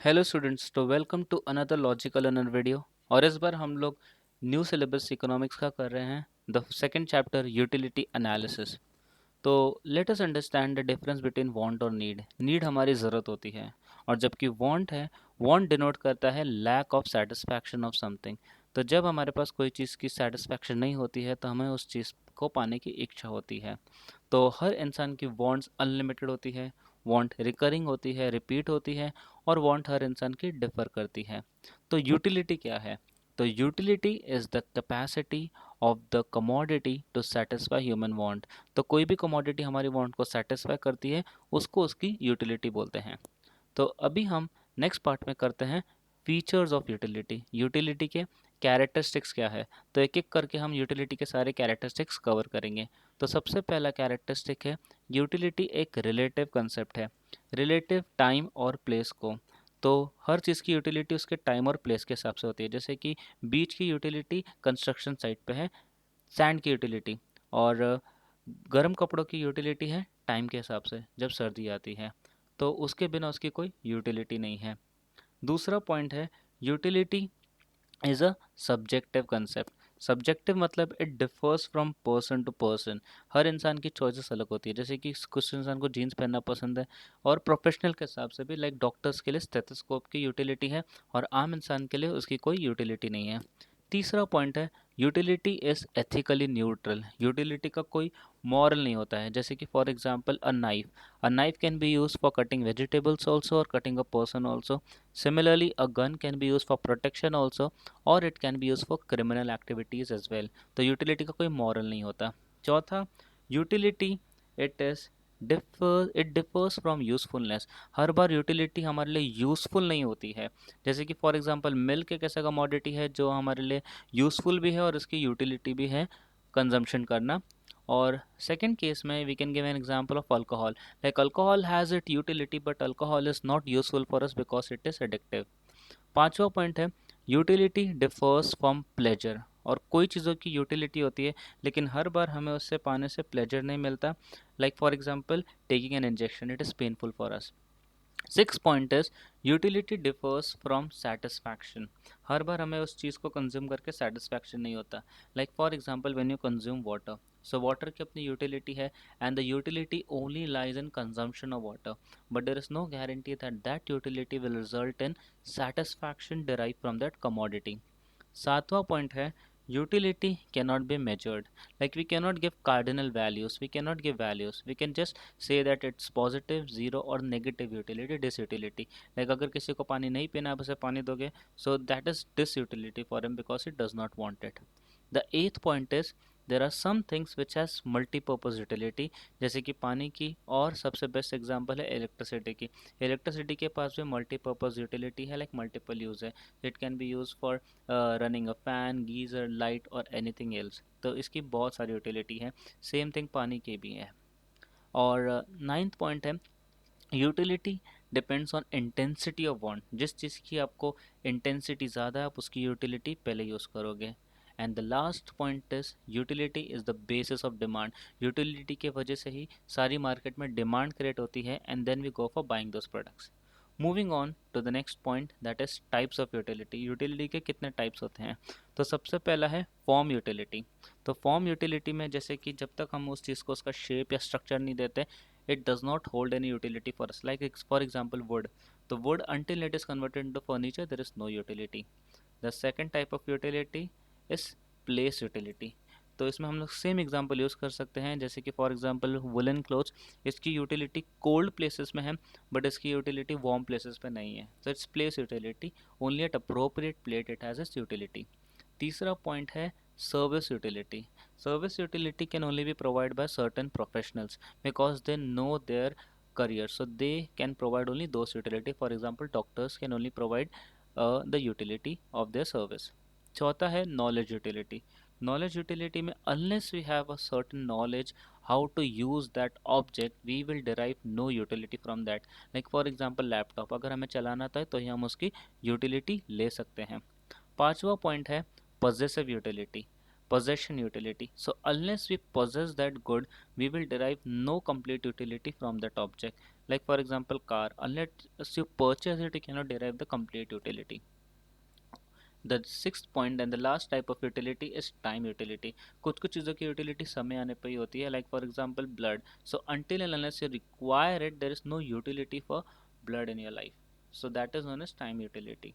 Hello students, तो welcome to another logical learner video. और इस बार हम लोग न्यू सिलेबस इकोनॉमिक्स का कर रहे हैं, the second chapter utility analysis. तो let us understand the difference between want और नीड। नीड हमारी ज़रूरत होती है, और जबकि वांट है, वांट डिनोट करता है lack of satisfaction of something. तो जब हमारे पास कोई चीज़ की सेटिस्फैक्शन नहीं होती है तो हमें उस चीज़ को पाने की इच्छा होती है। तो हर इंसान की वांट्स अनलिमिटेड होती है, वांट रिकरिंग होती है, रिपीट होती है, और वांट हर इंसान की डिफर करती है। तो यूटिलिटी क्या है? तो utility is the capacity of the commodity to satisfy human want. तो कोई भी कमोडिटी हमारी वांट को सेटिस्फाई करती है, उसको उसकी यूटिलिटी बोलते हैं। तो अभी हम नेक्स्ट पार्ट में करते हैं फीचर्स ऑफ यूटिलिटी। यूटिलिटी के कैरेक्टरिस्टिक्स क्या है, तो एक एक करके हम यूटिलिटी के सारे कैरेक्टरिस्टिक्स कवर करेंगे। तो सबसे पहला कैरेक्टरिस्टिक है, यूटिलिटी एक रिलेटिव कंसेप्ट है, रिलेटिव टाइम और प्लेस को। तो हर चीज़ की यूटिलिटी उसके टाइम और प्लेस के हिसाब से होती है। जैसे कि बीच की यूटिलिटी कंस्ट्रक्शन साइट पे है, सैंड की यूटिलिटी, और गर्म कपड़ों की यूटिलिटी है टाइम के हिसाब से, जब सर्दी आती है। तो उसके बिना उसकी कोई यूटिलिटी नहीं है। दूसरा पॉइंट है, utility is a subjective concept. Subjective मतलब it differs from person to person. हर इंसान की चॉइसेस अलग होती है। जैसे कि कुछ इंसान को जीन्स पहनना पसंद है, और प्रोफेशनल के हिसाब से भी, लाइक डॉक्टर्स के लिए स्टेथोस्कोप की यूटिलिटी है, और आम इंसान के लिए उसकी कोई यूटिलिटी नहीं है। तीसरा पॉइंट है, utility is ethically neutral. Utility का कोई मॉरल नहीं होता है। जैसे कि for example a knife can be use for cutting vegetables also और cutting a person also. Similarly a gun can be use for protection also, और it can be use for criminal activities as well. तो utility का कोई moral नहीं होता। चौथा, utility it is it differs from usefulness. हर बार utility हमारे लिए यूजफुल नहीं होती है। जैसे कि फॉर एग्जांपल मिल्क एक ऐसा कमोडिटी है जो हमारे लिए यूजफुल भी है और इसकी यूटिलिटी भी है कंजम्पशन करना। और सेकेंड केस में we can give an example of alcohol. Like alcohol has it utility, but alcohol is not useful for us because it is addictive. पांचवा पॉइंट है, यूटिलिटी डिफर्स फ्रॉम प्लेजर। और कोई चीज़ों की utility होती है, लेकिन हर बार हमें उससे पाने से प्लेजर नहीं मिलता। Like for example taking an injection, it is painful for us. Six point is, utility differs from satisfaction. हर बार हमें उस चीज़ को कंज्यूम करके सेटिस्फैक्शन नहीं होता। Like for example when you consume water, so water की अपनी यूटिलिटी है, and the utility only lies in consumption of water, but there is no guarantee that that utility will result in satisfaction derived from that commodity. सातवां point है, utility cannot be measured. Like we cannot give cardinal values, we cannot give values, we can just say that it's positive, zero, और negative utility, disutility. Like अगर किसी को पानी नहीं पीना, आप उसे पानी दोगे, so that is disutility for him because it does not want it. The eighth point is, there are some things which has multipurpose utility, जैसे कि पानी की, और सबसे बेस्ट एग्जांपल है इलेक्ट्रिसिटी की। इलेक्ट्रिसिटी के पास भी मल्टीपर्पज़ यूटिलिटी है, लाइक मल्टीपल यूज़ है। It can be use for running a fan, geyser, light, और एनीथिंग एल्स। तो इसकी बहुत सारी यूटिलिटी है। सेम थिंग पानी की भी है। और नाइन्थ पॉइंट है, utility depends on intensity of want. जिस चीज़ की आपको इंटेंसिटी ज़्यादा है, आप उसकी यूटिलिटी पहले यूज़ करोगे। And the last point is, utility is the basis of demand. Utility के वजह से ही सारी मार्केट में डिमांड क्रिएट होती है, and then we go for buying those products. Moving on to the next point, that is types of utility. Utility के कितने types होते हैं? तो सबसे पहला है फॉर्म यूटिलिटी। तो फॉर्म यूटिलिटी में, जैसे कि जब तक हम उस चीज़ को उसका शेप या स्ट्रक्चर नहीं देते, it does not hold any utility for us. Like for example wood, the wood until it is converted into furniture, there is no utility. The second type of utility is place utility. तो इसमें हम लोग same example use कर सकते हैं, जैसे कि for example woollen clothes. इसकी यूटिलिटी कोल्ड प्लेसेस में है, बट इसकी यूटिलिटी वार्म प्लेसेस पे नहीं है। तो its place utility, only at appropriate plate it has its utility. तीसरा पॉइंट है service utility. Service utility can only be provide by certain professionals because they know their career, so they can provide only those utility. For example, doctors can only provide the utility of their service. चौथा है knowledge utility. Knowledge utility में unless we have a certain knowledge how to use that object, we will derive no utility from that. Like for example laptop, अगर हमें चलाना था तो ही हम उसकी utility ले सकते हैं। पांचवा पॉइंट है possessive utility. possession utility. So unless we possess that good, we will derive no complete utility from that object. Like for example car, unless you purchase it, you cannot derive the complete utility. The sixth point and the last type of utility is time utility. कुछ कुछ चीज़ों की utility समय आने पर ही होती है, like for example blood. So until and unless you require it, there is no utility for blood in your life. So that is known as time utility.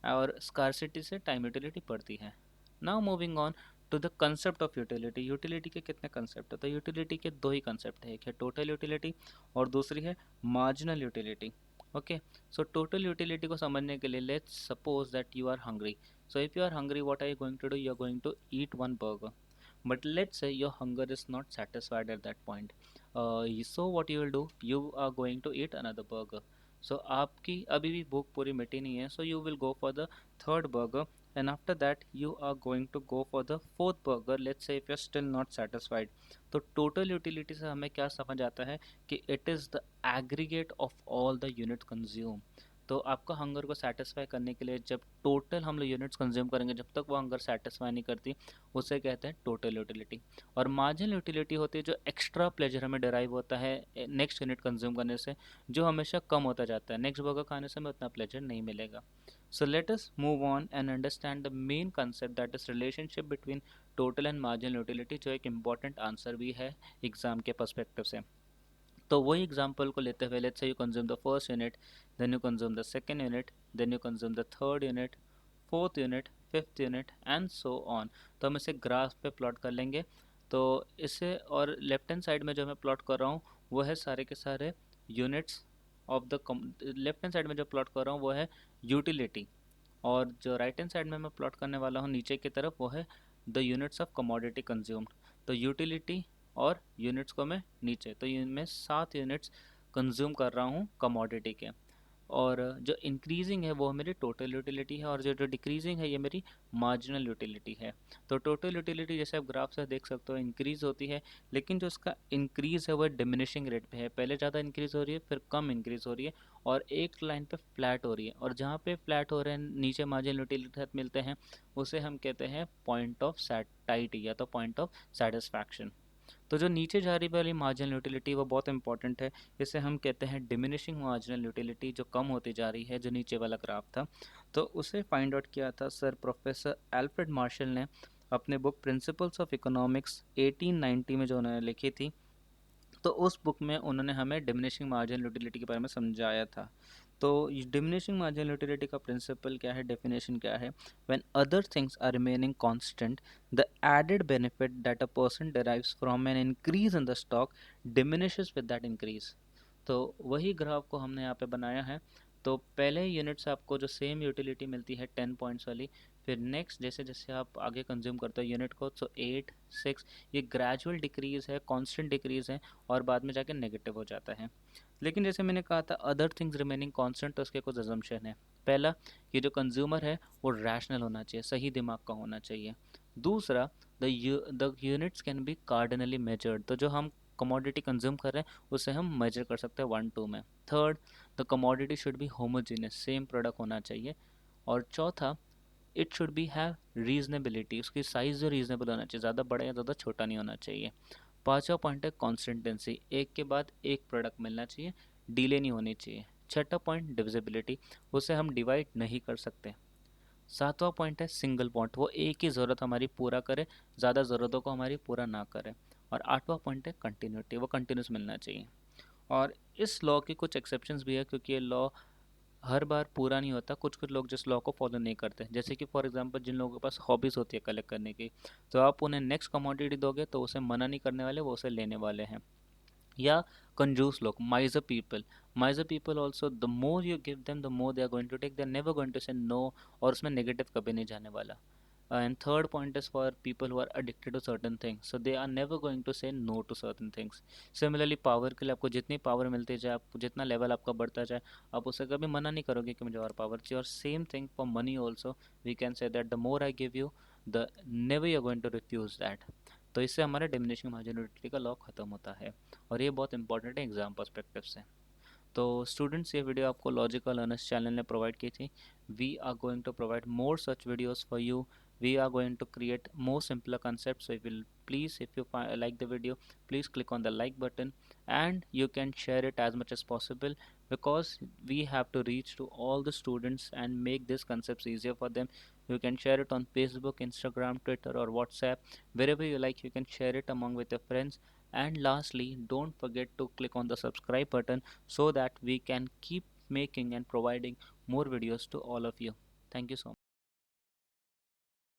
और scarcity से time utility बढ़ती है. Now moving on to the concept of utility. Utility के कितने concept है? तो utility के दो ही concept है, एक है total utility और दूसरी है marginal utility. Okay, so total utility को समझने के लिए let's suppose that you are hungry. So if you are hungry, what are you going to do? You are going to eat one burger. But let's say your hunger is not satisfied at that point. So what you will do? You are going to eat another burger. So आपकी अभी भी भूख पूरी मिटी नहीं है, so you will go for the third burger, and after that you are going to go for the fourth burger. Let's say if you're still not satisfied. तो total utility से हमें क्या समझ आता है कि it is the aggregate of all the units consumed. तो आपका हंगर को सेटिस्फाई करने के लिए जब टोटल हम लोग यूनिट्स कंज्यूम करेंगे, जब तक वो हंगर सेटिस्फाई नहीं करती, उसे कहते हैं टोटल यूटिलिटी. और मार्जिनल यूटिलिटी होती है जो एक्स्ट्रा प्लेजर हमें डिराइव होता है नेक्स्ट यूनिट कंज्यूम करने से, जो हमेशा कम होता जाता है. नेक्स्ट बर्गर खाने से हमें उतना प्लेजर नहीं मिलेगा. So let us move on and understand the main concept that is relationship between total and marginal utility, जो एक इंपॉर्टेंट आंसर भी है एग्जाम के पर्सपेक्टिव से. तो वही एग्जांपल को लेते हुए let's say you consume the first unit, then you consume the second unit, then you consume the third unit, fourth unit, fifth unit and so on. तो हम इसे ग्राफ पे प्लॉट कर लेंगे. तो इसे और लेफ्ट हैंड साइड में जो मैं प्लॉट कर रहा हूँ वो है सारे के सारे units of the left hand side में जो प्लॉट कर रहा हूँ वो है यूटिलिटी, और जो राइट हैंड साइड में मैं प्लॉट करने वाला हूँ नीचे की तरफ वो है the units of commodity consumed. तो यूटिलिटी और यूनिट्स को मैं नीचे, तो मैं 7 यूनिट्स कंज्यूम कर रहा हूँ कमोडिटी के. और जो इंक्रीजिंग है वो मेरी टोटल यूटिलिटी है, और जो जो डिक्रीजिंग है ये मेरी मार्जिनल यूटिलिटी है. तो टोटल यूटिलिटी जैसे आप ग्राफ से देख सकते हो इंक्रीज होती है, लेकिन जो इसका इंक्रीज है वो डिमिनिशिंग रेट पे है. पहले ज़्यादा इंक्रीज हो रही है, फिर कम इंक्रीज हो रही है, और एक लाइन पे फ्लैट हो रही है. और जहाँ पे फ्लैट हो रहे हैं नीचे मार्जिनल यूटिलिटी के साथ मिलते हैं, उसे हम कहते हैं पॉइंट ऑफ सैटिस्फैक्शन या तो पॉइंट ऑफ सेटिस्फैक्शन. तो जो नीचे जा रही वाली मार्जिनल यूटिलिटी वो बहुत इंपॉर्टेंट है. इसे हम कहते हैं डिमिनिशिंग मार्जिनल यूटिलिटी, जो कम होती जा रही है, जो नीचे वाला ग्राफ था. तो उसे फाइंड आउट किया था सर प्रोफेसर एल्फ्रेड मार्शल ने अपने बुक प्रिंसिपल्स ऑफ इकोनॉमिक्स 1890 में जो उन्होंने लिखी थी. तो उस बुक में उन्होंने हमें डिमिनिशिंग मार्जिनल यूटिलिटी के बारे में समझाया था. तो डिमिनिशिंग मार्जिनल यूटिलिटी का प्रिंसिपल क्या है, डेफिनेशन क्या है? When other things are remaining constant, the added benefit that a person derives from an increase in the stock diminishes with that increase. तो वही ग्राफ को हमने यहाँ पे बनाया है. तो पहले यूनिट से आपको जो सेम यूटिलिटी मिलती है 10 पॉइंट्स वाली, फिर नेक्स्ट जैसे जैसे आप आगे कंज्यूम करते हो यूनिट को, तो 8, 6, ये ग्रेजुअल डिक्रीज है, कांस्टेंट डिक्रीज है, और बाद में जाके नेगेटिव हो जाता है. लेकिन जैसे मैंने कहा था अदर थिंग्स रिमेनिंग कांस्टेंट, तो उसके कुछ अजम्पशन है. पहला, कि जो कंज्यूमर है वो रैशनल होना चाहिए, सही दिमाग का होना चाहिए. दूसरा, the units can be cardinally measured, तो जो हम कमोडिटी कंज्यूम कर रहे हैं उसे हम मेजर कर सकते हैं 1 2 में. Third, the commodity should be homogeneous, same product होना चाहिए. और चौथा, it should be have reasonability, उसकी साइज़ जो रीजनेबल होना चाहिए, ज़्यादा बड़ा या ज़्यादा छोटा नहीं होना चाहिए. पांचवा पॉइंट है कॉन्सिस्टेंसी, एक के बाद एक प्रोडक्ट मिलना चाहिए, डिले नहीं होनी चाहिए. छठा पॉइंट डिविजिबिलिटी, उसे हम डिवाइड नहीं कर सकते. सातवां पॉइंट है सिंगल पॉइंट, वो एक ही ज़रूरत हमारी पूरा करे, ज़्यादा ज़रूरतों को हमारी पूरा ना करे. और आठवां पॉइंट है कंटिन्यूटी, वो कंटिन्यूस मिलना चाहिए. और इस लॉ के कुछ एक्सेप्शंस भी है, क्योंकि ये लॉ हर बार पूरा नहीं होता. कुछ कुछ लोग जिस लॉ को फॉलो नहीं करते, जैसे कि फॉर एग्जांपल जिन लोगों के पास हॉबीज़ होती है कलेक्ट करने की, तो आप उन्हें नेक्स्ट कमोडिटी दोगे तो उसे मना नहीं करने वाले, वो उसे लेने वाले हैं. या कंजूस लोग, miser people also, the more you give them the more they are going to take, they are never going to say no, और उसमें नेगेटिव कभी नहीं जाने वाला. And third point is for people who are addicted to certain things, so they are never going to say no to certain things. Similarly power के लिए आपको जितनी पावर मिलती जाए, आपको जितना लेवल आपका बढ़ता जाए, आप उसे कभी मना नहीं करोगे कि मुझे और पावर चाहिए. और same thing for money also, we can say that the more I give you, the never you are going to refuse that. तो इससे हमारा डिमिनिशिंग मार्जिनलिटी का लॉ खत्म होता है, और ये बहुत इंपॉर्टेंट है एग्जाम पर्सपेक्टिव से. तो स्टूडेंट्स, ये वीडियो आपको लॉजिकल अर्नर्स चैनल ने प्रोवाइड की थी. We are going to provide more such videos for you we are going to create more simpler concepts. So if you please, if you like the video, please click on the like button, and you can share it as much as possible, because we have to reach to all the students and make these concepts easier for them. You can share it on Facebook, Instagram, Twitter, or WhatsApp, wherever you like. You can share it among with your friends. And lastly, don't forget to click on the subscribe button, so that we can keep making and providing more videos to all of you. Thank you so much.